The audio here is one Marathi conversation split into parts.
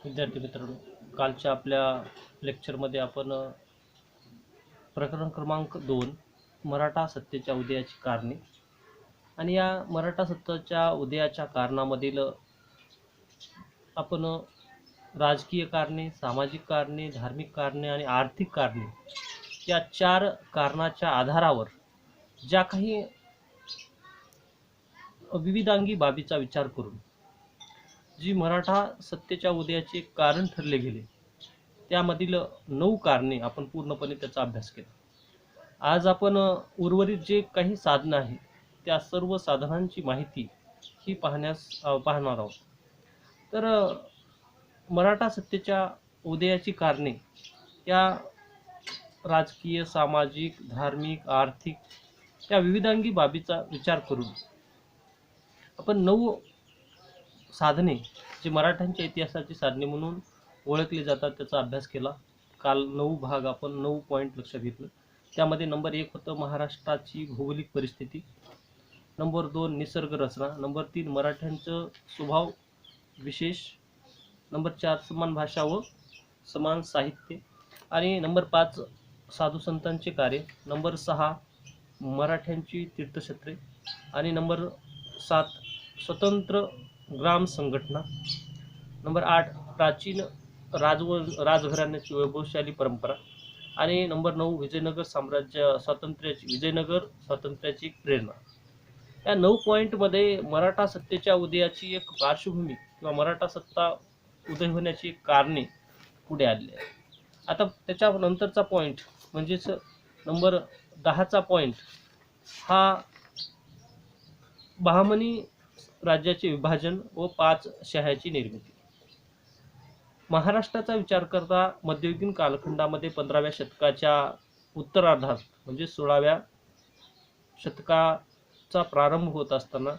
विद्यार्थी मित्रांनो, कालच्या आपल्या लेक्चरमध्ये आपण प्रकरण क्रमांक 2 मराठा सत्तेच्या उदयाची कारणे आणि या मराठा सत्तेच्या उदयाच्या कारणामधील आपण राजकीय कारणे, सामाजिक कारणे, धार्मिक कारणे आणि आर्थिक कारणे या 4 कारणाच्या आधारावर ज्या काही विविधांगी बाबीचा विचार करून जी मराठा सत्तेच्या उदयाचे कारण ठरले गेले त्यामधील 9 कारणे आपण पूर्णपणे त्याचा अभ्यास केला. आज आपण उर्वरित जे काही साधनं आहे त्या सर्व साधनांची माहिती ही पाहणार आहोत. तर मराठा सत्तेच्या उदयाची कारणे या राजकीय, सामाजिक, धार्मिक, आर्थिक या विविधांगी बाबीचा विचार करून आपण 9 साधने जे मराठ्यांच्या इतिहासाची साधने म्हणून ओळखली जातात त्याचा अभ्यास केला. काल 9 भाग आपण 9 पॉईंट लक्षात घेतलं. त्यामध्ये नंबर 1 होतं महाराष्ट्राची भौगोलिक परिस्थिती, नंबर 2 निसर्ग रचना, नंबर 3 मराठ्यांचं स्वभाव विशेष, नंबर 4 समान भाषा व समान साहित्य आणि नंबर 5 साधू संतांचे कार्य, नंबर 6 मराठ्यांची तीर्थक्षेत्रे आणि नंबर 7 स्वतंत्र ग्राम संघटना, नंबर 8 प्राचीन राजघराण्याची वैभवशाली परंपरा आणि नंबर 9 विजयनगर स्वातंत्र्याची प्रेरणा. या 9 पॉईंटमध्ये मराठा सत्तेच्या उदयाची एक पार्श्वभूमी किंवा मराठा सत्ता उदय होण्याची कारणे पुढे आली आहे. आता त्याच्यानंतरचा पॉईंट म्हणजेच नंबर 10चा पॉईंट हा बहामनी राज्याचे विभाजन व 5 शह्याची निर्मिती. महाराष्ट्राचा विचार करता मध्ययुगीन कालखंडामध्ये 15व्या शतकाच्या उत्तरार्धात म्हणजे 16व्या शतकाचा प्रारंभ होत असताना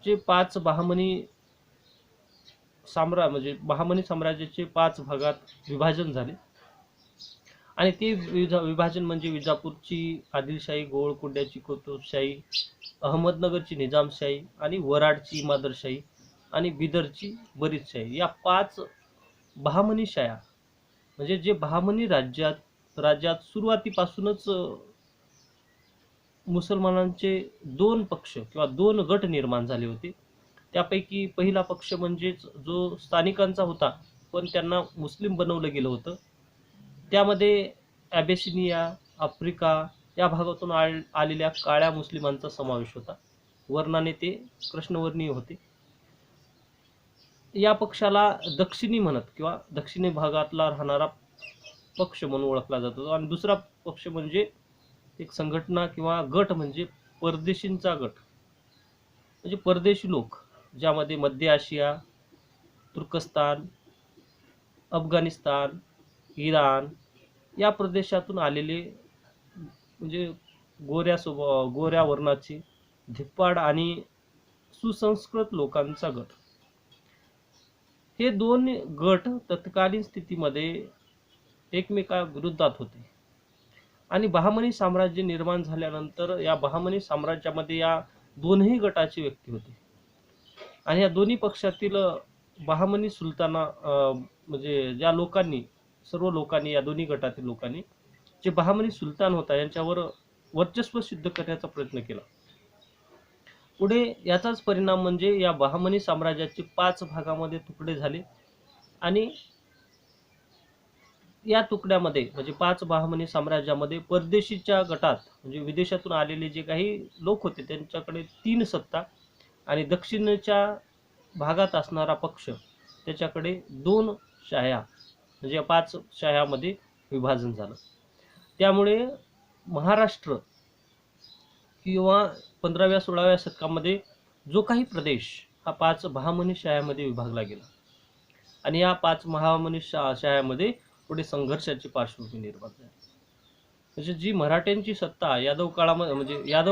जे 5 बहामनी साम्राज्याचे 5 भागात विभाजन झाले आणि ते विभाजन म्हणजे विजापूरची आदिलशाही, गोवळकोंड्याची कुतुबशाही, अहमदनगरची निजामशाही आणि वराडची इमादरशाही आणि बिदरची बरीदशाही या 5 बहामनी शाया म्हणजे जे बहामनी राज्यात सुरुवातीपासूनच मुसलमानांचे 2 पक्ष किंवा 2 गट निर्माण झाले होते. त्यापैकी पहिला पक्ष म्हणजेच जो स्थानिकांचा होता पण त्यांना मुस्लिम बनवलं गेलं होतं. त्यामध्ये ॲबेसिनिया, आफ्रिका या भागातून आलेल्या काळ्या मुस्लिमांचा समावेश होता. वर्णाने ते कृष्णवर्णीय होते. या पक्षाला दक्षिणी म्हणत किंवा दक्षिणी भागातला राहणारा पक्ष म्हणून ओळखला जातो. आणि दुसरा पक्ष म्हणजे एक संघटना किंवा गट म्हणजे परदेशींचा गट म्हणजे परदेशी लोक, ज्यामध्ये मध्य आशिया, तुर्कस्तान, अफगाणिस्तान, इराण या प्रदेशातून आलेले म्हणजे गोऱ्या वर्णाचे धिप्पाड आणि सुसंस्कृत लोकांचा गट. हे 2 गट तत्कालीन स्थितीमध्ये एकमेकाविरोधात होते आणि बहामनी साम्राज्य निर्माण झाल्यानंतर या बहामनी साम्राज्यामध्ये या दोन्ही गटाचे व्यक्ती होते आणि या दोन्ही पक्षातील बहामनी सुलताना म्हणजे ज्या लोकांनी सर्व लोकांनी या दोन्ही गटातील लोकांनी जे बहामनी सुलतान होता यांच्यावर वर्चस्व सिद्ध करण्याचा प्रयत्न केला. पुढे याचाच परिणाम म्हणजे या बहामनी साम्राज्याचे 5 भागामध्ये तुकडे झाले आणि या तुकड्यामध्ये म्हणजे 5 बहामनी साम्राज्यामध्ये परदेशीच्या गटात म्हणजे विदेशातून आलेले जे काही लोक होते त्यांच्याकडे 3 सत्ता आणि दक्षिणेच्या भागात असणारा पक्ष त्याच्याकडे 2 शाह्या म्हणजे 5 शाह्यामध्ये विभाजन झालं. त्यामुळे महाराष्ट्र किंवा 15व्या-16व्या शतकामध्ये जो काही प्रदेश हा 5 बहामनी शाह्यामध्ये विभागला गेला आणि या 5 बहामनी शाह्यामध्ये पुढे संघर्षाची पार्श्वभूमी निर्माण झाली. म्हणजे जी मराठ्यांची सत्ता यादव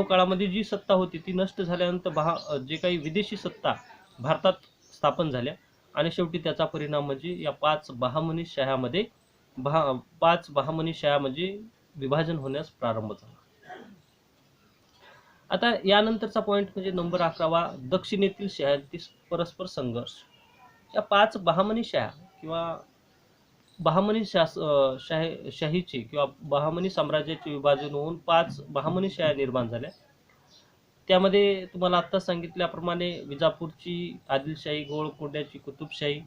काळामध्ये जी सत्ता होती ती नष्ट झाल्यानंतर जे काही विदेशी सत्ता भारतात स्थापन झाल्या आणि शेवटी त्याचा परिणाम म्हणजे या 5 बहामनी शाह्यामध्ये 5 बहामनी शाह्या म्हणजे विभाजन होण्यास प्रारंभ झाला. आता यानंतरचा पॉईंट म्हणजे नंबर 11वा दक्षिणेतील शाह्यांतील परस्पर संघर्ष. या 5 बहामनी शाह्या किंवा बहामनी शाहीचे किंवा बहामनी साम्राज्याचे विभाजन होऊन 5 बहामनी शाह्या निर्माण झाल्या. त्यामध्ये तुम्हाला आत्ताच सांगितल्याप्रमाणे विजापूरची आदिलशाही, गोळकोंड्याची कुतुबशाही,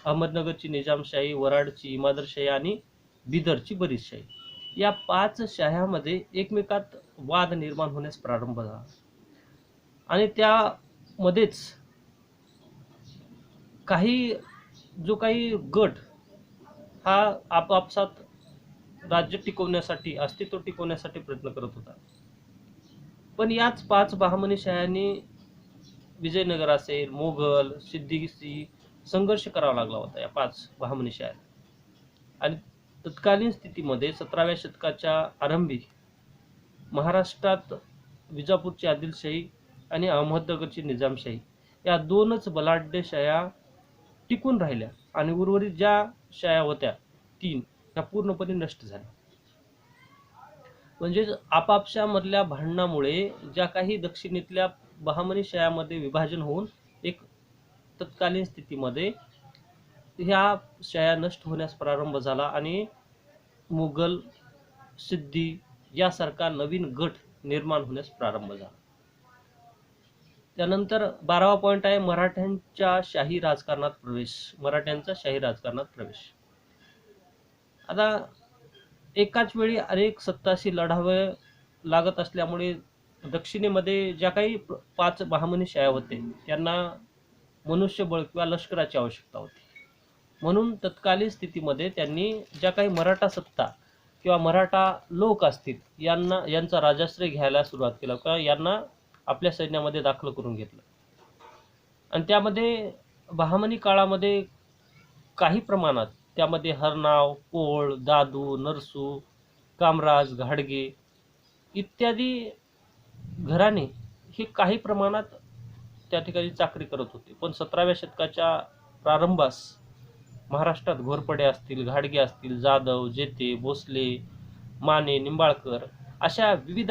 अहमदनगरची निजामशाही, वराडची इमादरशाही आणि बिदरची बरीदशाही, या 5 शाह्यामध्ये एकमेकात वाद निर्माण होण्यास प्रारंभ झाला. आणि त्यामध्येच काही गट हा आपापसात राज्य टिकवण्यासाठी, अस्तित्व टिकवण्यासाठी प्रयत्न करत होता. पण याच 5 बहामनी शाह्यांनी विजयनगर असेल, मोघल, सिद्दीकी संघर्ष करावा लागला होता या 5 बहामनी शाह्यांना. आणि तत्कालीन स्थितीमध्ये 17व्या शतकाच्या आरंभी महाराष्ट्रात विजापूरची आदिलशाही आणि अहमदनगरची निजामशाही या 2च बलाढ्य शाह्या टिकून राहिल्या आणि उर्वरित ज्या शाह्या होत्या 3 त्या पूर्णपणे नष्ट झाल्या. म्हणजेच आपापसामधल्या भांडणामुळे ज्या काही दक्षिणेतल्या बहामनी शाह्यामध्ये विभाजन होऊन एक तत्कालीन स्थितीमध्ये ह्या शाह्या नष्ट होण्यास प्रारंभ झाला आणि मुघल, सिद्दी यासारखा नवीन गट निर्माण होण्यास प्रारंभ झाला. त्यानंतर 12वा पॉईंट आहे मराठ्यांचा शाही राजकारणात प्रवेश. आता एकाच वेळी अनेक सत्ताशी लढावे लागत असल्यामुळे दक्षिणेमध्ये ज्या काही 5 बहामनी शाह्या होते त्यांना मनुष्यबळ किंवा लष्कराची आवश्यकता होती. म्हणून तत्कालीन स्थितीमध्ये त्यांनी ज्या काही मराठा सत्ता किंवा मराठा लोक असतील यांचा राजाश्रय घ्यायला सुरुवात केला किंवा यांना आपल्या सैन्यामध्ये दाखल करून घेतलं. आणि त्यामध्ये बहामनी काळामध्ये काही प्रमाणात त्यामध्ये हरनाव, पोळ, दादू, नरसू, कामराज, घाडगे इत्यादी घराणे हे काही प्रमाणात त्या ठिकाणी चाकरी करत होते. पण 17व्या शतकाच्या प्रारंभास महाराष्ट्रात घोरपडे असतील, घाडगे असतील, जाधव, जेते, भोसले, माने, निंबाळकर अशा विविध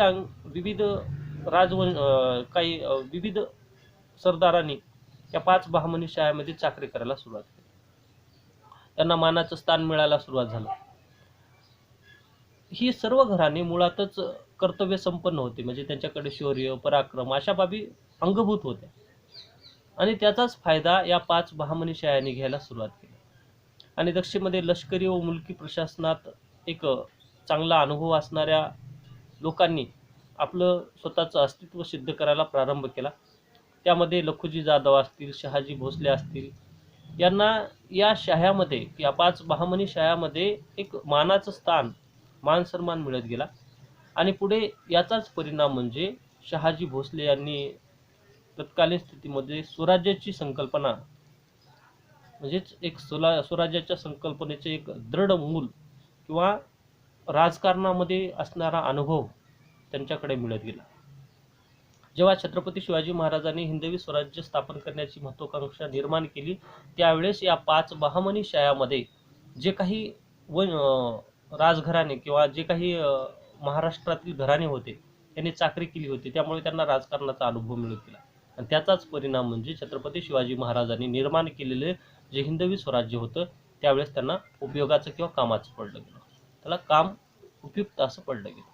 विविध सरदारांनी या 5 बहामनी शाह्यामध्ये चाकरी करायला सुरुवात केली. त्यांना मानाचं स्थान मिळायला सुरुवात झालं. ही सर्व घराणे मुळातच कर्तव्य संपन्न होते, म्हणजे त्यांच्याकडे शौर्य, पराक्रम अशा बाबी अंगभूत होत्या आणि त्याचाच फायदा या 5 बहामनी शाह्यांनी घ्यायला सुरुवात केली. आणि दक्षिणेमध्ये लष्करी व मुलकी प्रशासनात एक चांगला अनुभव असणाऱ्या लोकांनी आपलं स्वतःचं अस्तित्व सिद्ध करायला प्रारंभ केला. त्यामध्ये लखुजी जाधव असतील, शहाजी भोसले असतील, यांना या शाह्यामध्ये या 5 बहामनी शाह्यामध्ये एक मानाचं स्थान, मान सन्मान मिळत गेला. आणि पुढे याचाच परिणाम म्हणजे शहाजी भोसले यांनी तत्कालीन स्थितीमध्ये स्वराज्याची संकल्पना, म्हणजेच एक स्वराज्याच्या संकल्पनेचे एक दृढ मूल किंवा राजकारणामध्ये असणारा अनुभव त्यांच्याकडे मिळत गेला. जेव्हा छत्रपती शिवाजी महाराजांनी हिंदवी स्वराज्य स्थापन करण्याची महत्त्वाकांक्षा निर्माण केली त्यावेळेस या 5 बहामनी शाह्यामध्ये जे काही राजघराणे किंवा जे काही महाराष्ट्रातील घराणे होते त्यांनी चाकरी केली होती, त्यामुळे त्यांना राजकारणाचा अनुभव मिळत गेला. आणि त्याचाच परिणाम म्हणजे छत्रपती शिवाजी महाराजांनी निर्माण केलेले जे हिंदवी स्वराज्य होतं त्यावेळेस त्यांना उपयोगाचं किंवा कामाचं पडलं गेलं, त्याला काम उपयुक्त असं पडलं गेलं.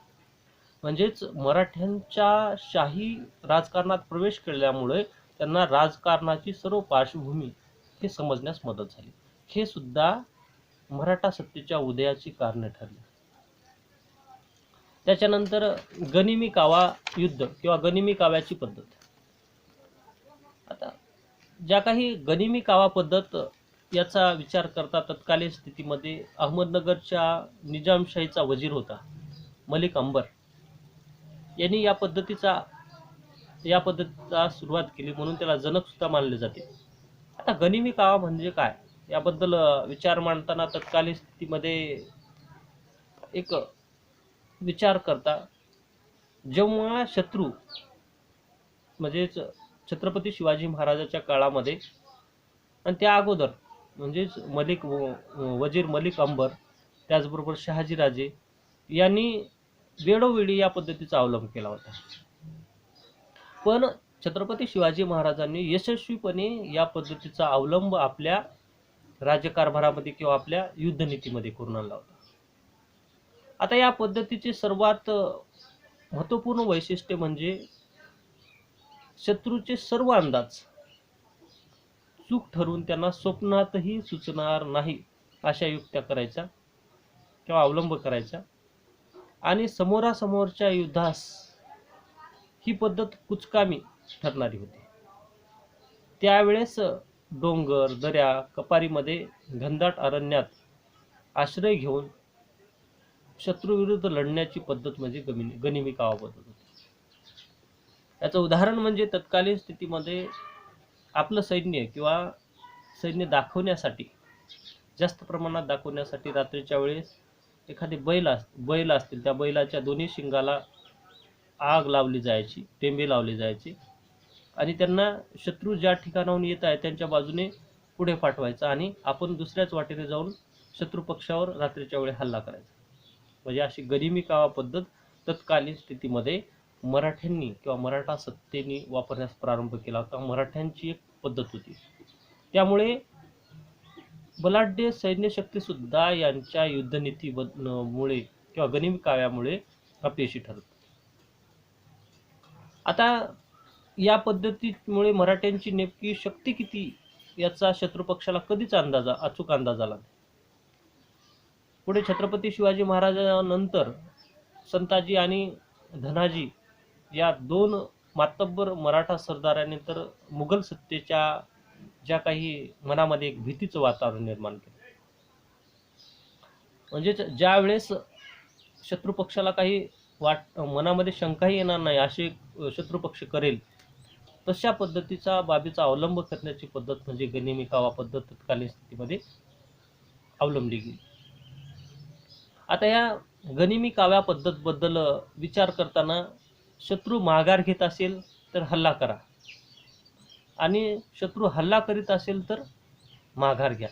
म्हणजेच मराठ्यांच्या शाही राजकारणात प्रवेश केल्यामुळे त्यांना राजकारणाची सर्व पार्श्वभूमी हे समजण्यास मदत झाली. हे सुद्धा मराठा सत्तेच्या उदयाची कारणे ठरली. त्याच्यानंतर गनिमी कावा युद्ध किंवा गनिमी काव्याची पद्धत. आता ज्या काही गनिमी कावा पद्धत याचा विचार करता तत्कालीन स्थितीमध्ये अहमदनगरच्या निजामशाहीचा वजीर होता मलिक अंबर यांनी या पद्धतीचा सुरुवात केली, म्हणून त्याला जनक सुद्धा मानले जाते. आता गनिमी कावा म्हणजे काय याबद्दल विचार मांडताना तत्कालीन स्थितीमध्ये एक विचार करता, जेव्हा शत्रू म्हणजेच छत्रपती शिवाजी महाराजाच्या काळामध्ये आणि त्या अगोदर म्हणजेच वजीर मलिक अंबर त्याचबरोबर शहाजीराजे यांनी वेळोवेळी या पद्धतीचा अवलंब केला होता. पण छत्रपती शिवाजी महाराजांनी यशस्वीपणे या पद्धतीचा अवलंब आपल्या राज्यकारभारामध्ये किंवा आपल्या युद्धनीतीमध्ये करून आणला होता. आता या पद्धतीचे सर्वात महत्त्वपूर्ण वैशिष्ट्य म्हणजे शत्रूचे सर्व अंदाज चूक ठरवून त्यांना स्वप्नातही सुचणार नाही अशा युक्त्या करायच्या किंवा अवलंब करायचा आणि समोरासमोरच्या युद्धास ही पद्धत कुचकामी ठरणारी होती. त्यावेळेस डोंगर, दऱ्या, कपारीमध्ये घनदाट अरण्यात आश्रय घेऊन शत्रूविरुद्ध लढण्याची पद्धत म्हणजे गनिमी कावा पद्धत होती. याचं उदाहरण म्हणजे तत्कालीन स्थितीमध्ये आपलं सैन्य किंवा सैन्य दाखवण्यासाठी, जास्त प्रमाणात दाखवण्यासाठी रात्रीच्या वेळेस एखादे बैल असतील, त्या बैलाच्या दोन्ही शिंगाला आग लावली जायची, टेंबे लावले जायचे आणि त्यांना शत्रू ज्या ठिकाणाहून येत आहे त्यांच्या बाजूने पुढे पाठवायचा आणि आपण दुसऱ्याच वाटेने जाऊन शत्रू पक्षावर रात्रीच्या वेळी हल्ला करायचा. म्हणजे अशी गनिमी कावा पद्धत तत्कालीन स्थितीमध्ये मराठ्यांनी किंवा मराठा सत्तेने वापरण्यास प्रारंभ केला होता. मराठ्यांची एक पद्धत होती. त्यामुळे बलाढ्य सैन्यशक्ती सुद्धा यांच्या युद्धनीतीमुळे किंवा गनिमी काव्यामुळे अपयशी ठरत. आता या पद्धतीमुळे मराठ्यांची नेमकी शक्ती किती याचा शत्रुपक्षाला कधीच अचूक अंदाज आला नाही. पुढे छत्रपती शिवाजी महाराजांनंतर संताजी आणि धनाजी या दोन मातब्बर मराठा सरदारांनी तर मुघल सत्तेच्या ज्या काही मनामध्ये एक भीतीचं वातावरण निर्माण केलं. म्हणजेच ज्या वेळेस शत्रुपक्षाला काही मनामध्ये शंकाही येणार नाही असे शत्रुपक्ष करेल तशा पद्धतीचा बाबीचा अवलंब करण्याची पद्धत म्हणजे गनिमी कावा पद्धत तत्कालीन स्थितीमध्ये अवलंबली गेली. आता या गनिमी काव्या पद्धत बद्दल विचार करताना शत्रू माघार घेत असेल तर हल्ला करा आणि शत्रू हल्ला करीत असेल तर माघार घ्या,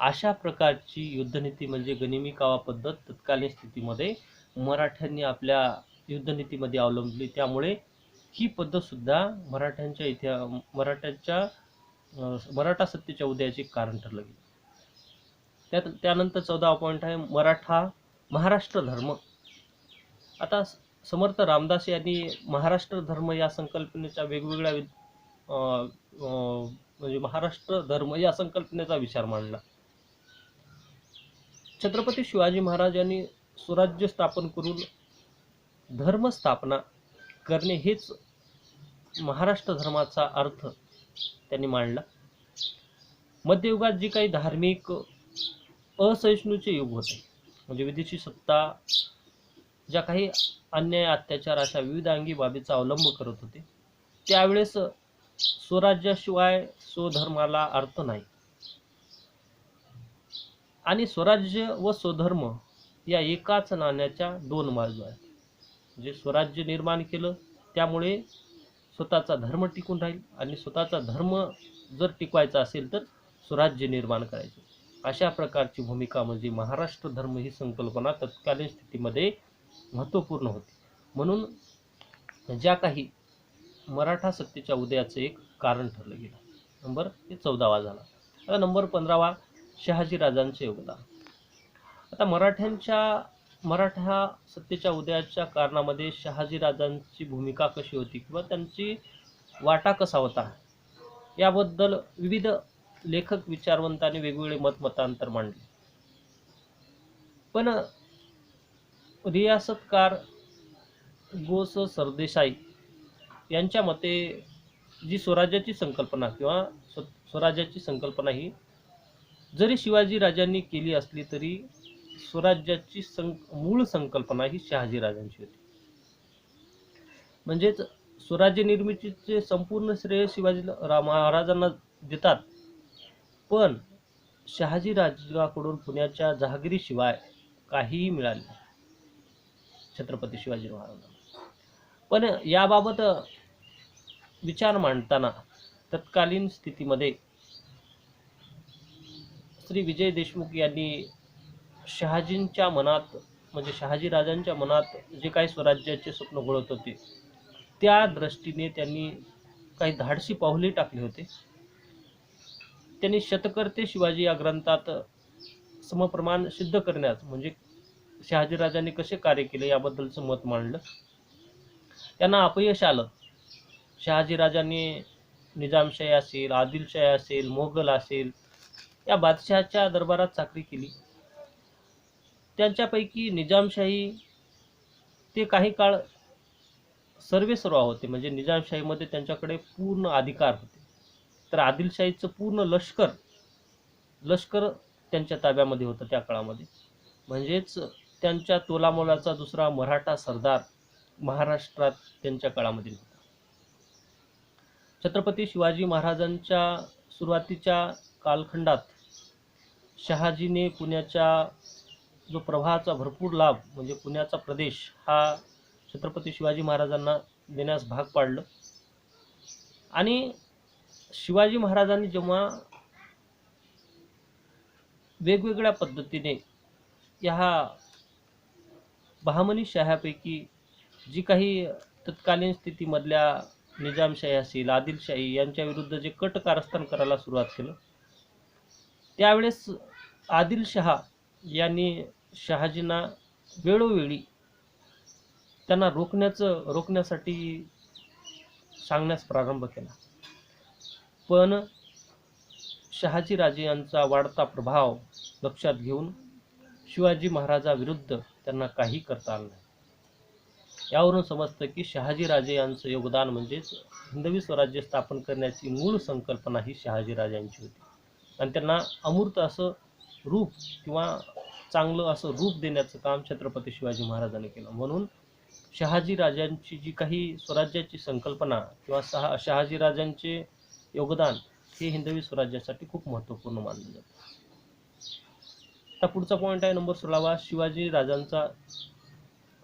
अशा प्रकारची युद्धनीती म्हणजे गनिमी कावा पद्धत तत्कालीन स्थितीमध्ये मराठ्यांनी आपल्या युद्धनीतीमध्ये अवलंबली. त्यामुळे ही पद्धत सुद्धा मराठा सत्तेच्या उदयाचे कारण ठरलं गेलं. त्यानंतर 14वा पॉईंट आहे महाराष्ट्र धर्म. आता समर्थ रामदास यांनी महाराष्ट्र धर्म या संकल्पनेच्या वेगवेगळ्या म्हणजे महाराष्ट्र धर्म या संकल्पनेचा विचार मांडला. छत्रपती शिवाजी महाराजांनी स्वराज्य स्थापन करून धर्म स्थापना करणे हेच महाराष्ट्र धर्माचा अर्थ त्यांनी मांडला. मध्ययुगात जी काही धार्मिक असहिष्णूचे युग होते, म्हणजे विदेशी सत्ता ज्या काही अन्याय, अत्याचार अशा विविध अंगी बाबीचा अवलंब करत होते, त्यावेळेस स्वराज्याशिवाय स्वधर्माला अर्थ नाही आणि स्वराज्य व स्वधर्म या एकाच नाण्याच्या दोन बाजू आहेत. म्हणजे स्वराज्य निर्माण केलं त्यामुळे स्वतःचा धर्म टिकून राहील आणि स्वतःचा धर्म जर टिकवायचा असेल तर स्वराज्य निर्माण करायचे. अशा प्रकारची भूमिका म्हणजे महाराष्ट्र धर्म ही संकल्पना तत्कालीन स्थितीमध्ये महत्त्वपूर्ण होती. म्हणून ज्या काही मराठा सत्तेच्या उदयाचं एक कारण ठरलं गेलं. नंबर 14वा झाला. आता नंबर 15वा शहाजीराजांचे योगदान. आता मराठा सत्तेच्या उदयाच्या कारणामध्ये शहाजीराजांची भूमिका कशी होती किंवा त्यांची वाटा कसा होता याबद्दल विविध लेखक विचारवंतांनी वेगवेगळे मतांतर मांडले. पण रियासतकार गोस सरदेसाई यांच्या मते जी स्वराज्याची संकल्पना किंवा स्वराज्याची संकल्पना ही जरी शिवाजी राजांनी केली असली तरी स्वराज्याची मूळ संकल्पना ही शहाजीराजांची होती. म्हणजेच स्वराज्य निर्मितीचे संपूर्ण श्रेय शिवाजी महाराजांना देतात, पण शहाजीराजाकडून पुण्याच्या जहागिरीशिवाय काहीही मिळाले नाही छत्रपती शिवाजी महाराजांना. पण याबाबत विचार मांडताना तत्कालीन स्थितीमध्ये श्री विजय देशमुख यांनी शहाजींच्या मनात म्हणजे शहाजीराजांच्या मनात जे काही स्वराज्याचे स्वप्न घोळत होते त्या दृष्टीने त्यांनी काही धाडसी पाऊले टाकले होते. त्यांनी शतकर्ते शिवाजी या ग्रंथात समप्रमाण सिद्ध करण्यास म्हणजे शहाजीराजांनी कसे कार्य केले याबद्दलचं मत मांडलं. त्यांना अपयश आलं. शहाजीराजांनी निजामशाही असेल, आदिलशाही असेल, मोगल असेल या बादशहाच्या दरबारात चाकरी केली. त्यांच्यापैकी निजामशाही ते काही काळ सर्वेसर्वा होते, म्हणजे निजामशाहीमध्ये त्यांच्याकडे पूर्ण अधिकार होते. तर आदिलशाहीचं पूर्ण लष्कर त्यांच्या ताब्यामध्ये होतं त्या काळामध्ये. म्हणजेच त्यांच्या तोलामोलाचा दुसरा मराठा सरदार महाराष्ट्रात त्यांच्या काळामध्ये होता. छत्रपती शिवाजी महाराजांच्या सुरुवातीच्या कालखंडात शहाजीने पुण्याच्या जो प्रवाहाचा भरपूर लाभ म्हणजे पुण्याचा प्रदेश हा छत्रपती शिवाजी महाराजांना देण्यास भाग पाडलं. आणि शिवाजी महाराजांनी जेव्हा वेगवेगळ्या पद्धतीने ह्या बहामनी शाह्यापैकी जी काही तत्कालीन स्थितीमधल्या निजामशाही असेल, आदिलशाही यांच्या विरुद्ध जे कट कारस्थान करायला सुरुवात केलं, त्यावेळेस आदिलशहा यांनी शहाजींना वेळोवेळी त्यांना रोखण्यासाठी सांगण्यास प्रारंभ केला. पण शहाजीराजे यांचा वाढता प्रभाव लक्षात घेऊन शिवाजी महाराजाविरुद्ध त्यांना काही करता आलं नाही. यावरून समजतं की शहाजीराजे यांचं योगदान म्हणजेच हिंदवी स्वराज्य स्थापन करण्याची मूळ संकल्पना ही शहाजीराजांची होती. आणि त्यांना अमूर्त असं रूप किंवा चांगलं असं रूप देण्याचं काम छत्रपती शिवाजी महाराजांनी केलं. म्हणून शहाजीराजांची जी काही स्वराज्याची संकल्पना किंवा शहाजीराजांचे योगदान हे हिंदवी स्वराज्यासाठी खूप महत्त्वपूर्ण मानलं जातं. आता पुढचा पॉईंट आहे नंबर 16, शिवाजी राजांचा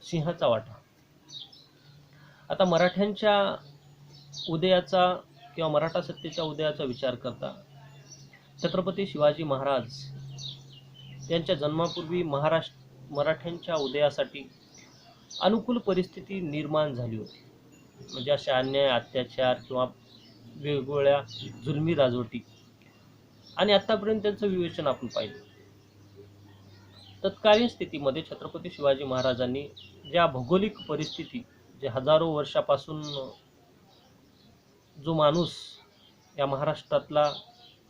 सिंहाचा वाटा. आता मराठ्यांच्या उदयाचा किंवा मराठा सत्तेच्या उदयाचा विचार करता छत्रपती शिवाजी महाराज यांच्या जन्मापूर्वी मराठ्यांच्या उदयासाठी अनुकूल परिस्थिती निर्माण झाली होती. म्हणजे अशा अन्याय, अत्याचार किंवा वेगवेगळ्या जुलमी राजवटी आणि आतापर्यंत त्यांचं विवेचन आपण पाहिलं. तत्कालीन स्थितीमध्ये छत्रपती शिवाजी महाराजांनी ज्या भौगोलिक परिस्थिती जे हजारो वर्षापासून जो माणूस या महाराष्ट्रातला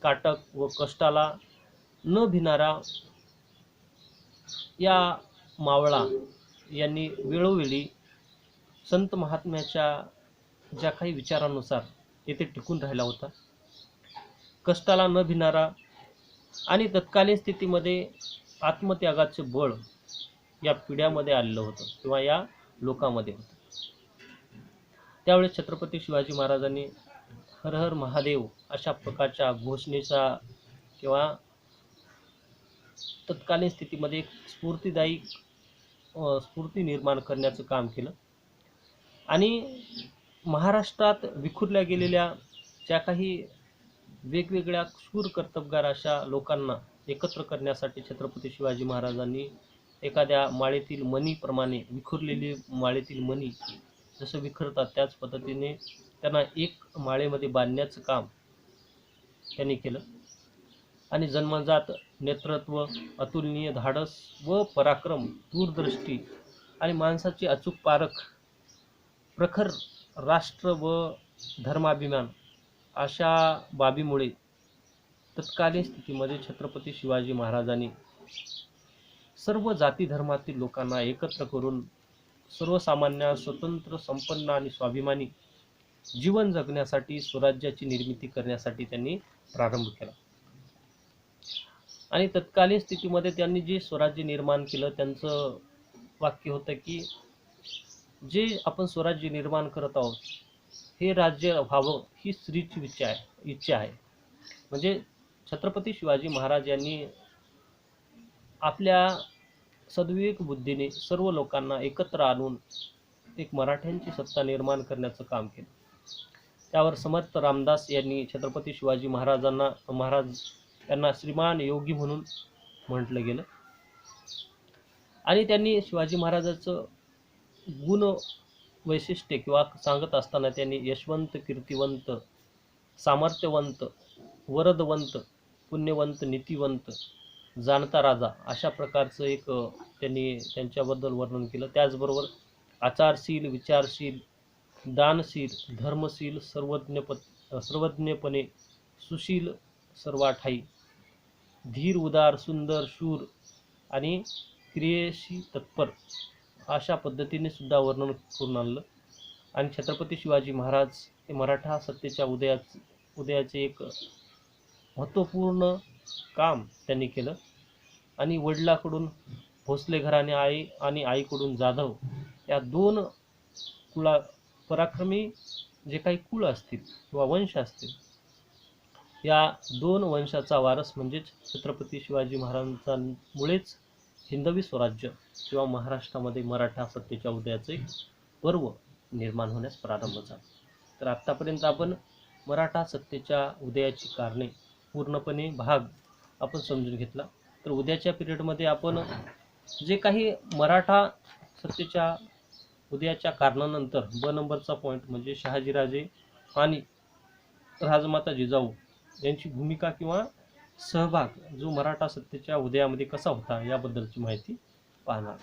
काटक व कष्टाला न भिनारा या मावळा यांनी वेळोवेळी संत महात्म्याच्या ज्या काही विचारानुसार येथे टिकून राहिला होता, कष्टाला न भिनारा आणि तत्कालीन स्थितीमध्ये आत्मत्यागाचे बळ या पिढ्यामध्ये आलेलं होतं किंवा या लोकांमध्ये होतं. त्यावेळेस छत्रपती शिवाजी महाराजांनी हर हर महादेव अशा प्रकारच्या घोषणेचा किंवा तत्कालीन स्थितीमध्ये एक स्फूर्ती निर्माण करण्याचं काम केलं. आणि महाराष्ट्रात विखुरल्या गेलेल्या ज्या काही वेगवेगळ्या शूर कर्तबगार अशा लोकांना एकत्र करण्यासाठी छत्रपती शिवाजी महाराजांनी एखाद्या माळेतील मणीप्रमाणे विखुरलेली माळेतील मणी जसं विखरतात त्याच पद्धतीने त्यांना एक माळेमध्ये बांधण्याचं काम त्यांनी केलं. आणि जन्मजात नेतृत्व, अतुलनीय धाडस व पराक्रम, दूरदृष्टी आणि माणसाची अचूक पारख, प्रखर राष्ट्र व धर्माभिमान अशा बाबीमुळे तत्कालीन स्थितीमध्ये छत्रपती शिवाजी महाराजांनी सर्व जाती धर्मातील लोकांना एकत्र करून सर्वसामान्य, स्वतंत्र, संपन्न आणि स्वाभिमानी जीवन जगण्यासाठी स्वराज्याची निर्मिती करण्यासाठी त्यांनी प्रारंभ केला. आणि तत्कालीन स्थितीमध्ये त्यांनी जे स्वराज्य निर्माण केलं त्यांचं वाक्य होतं की जे आपण स्वराज्य निर्माण करत आहोत हे राज्य व्हावं ही स्त्रीची इच्छा आहे. म्हणजे छत्रपती शिवाजी महाराज यांनी आपल्या सद्विवेक बुद्धीने सर्व लोकांना एकत्र आणून एक मराठ्यांची सत्ता निर्माण करण्याचं काम केलं. त्यावर समर्थ रामदास यांनी छत्रपती शिवाजी महाराज यांना श्रीमान योगी म्हणून म्हटलं गेलं. आणि त्यांनी शिवाजी महाराजाचं गुण वैशिष्ट्य किंवा सांगत असताना त्यांनी यशवंत, कीर्तिवंत, सामर्थ्यवंत, वरदवंत पुण्यवंत, नीतिवंत, जाणता राजा अशा प्रकारचं एक त्यांनी त्यांच्याबद्दल वर्णन केलं. त्याचबरोबर आचारशील, विचारशील, दानशील, धर्मशील, सर्वज्ञपणे सुशील सर्वाठाई, धीर, उदार, सुंदर, शूर आणि क्रियेशी तत्पर अशा पद्धतीने सुद्धा वर्णन करून आणलं. आणि छत्रपती शिवाजी महाराज हे मराठा सत्तेच्या उदयाचे एक महत्त्वपूर्ण काम त्यांनी केलं. आणि वडिलाकडून भोसले घराणे आणि आईकडून जाधव या दोन पराक्रमी जे काही कुळ असतील किंवा वंश असतील, या दोन वंशाचा वारस म्हणजेच छत्रपती शिवाजी महाराजांमुळेच हिंदवी स्वराज्य किंवा महाराष्ट्रामध्ये मराठा सत्तेच्या उदयाचे पर्व निर्माण होण्यास प्रारंभ झाला. तर आत्तापर्यंत आपण मराठा सत्तेच्या उदयाची कारणे पूर्णपणे भाग आपण समजून घेतला. तर उद्याच्या पिरियडमध्ये आपण जे काही मराठा सत्तेच्या उदयाच्या कारणानंतर नंबरचा पॉईंट म्हणजे शहाजीराजे आणि राजमाता जिजाऊ यांची भूमिका किंवा सहभाग जो मराठा सत्तेच्या उदयामध्ये कसा होता याबद्दलची माहिती पाहणार.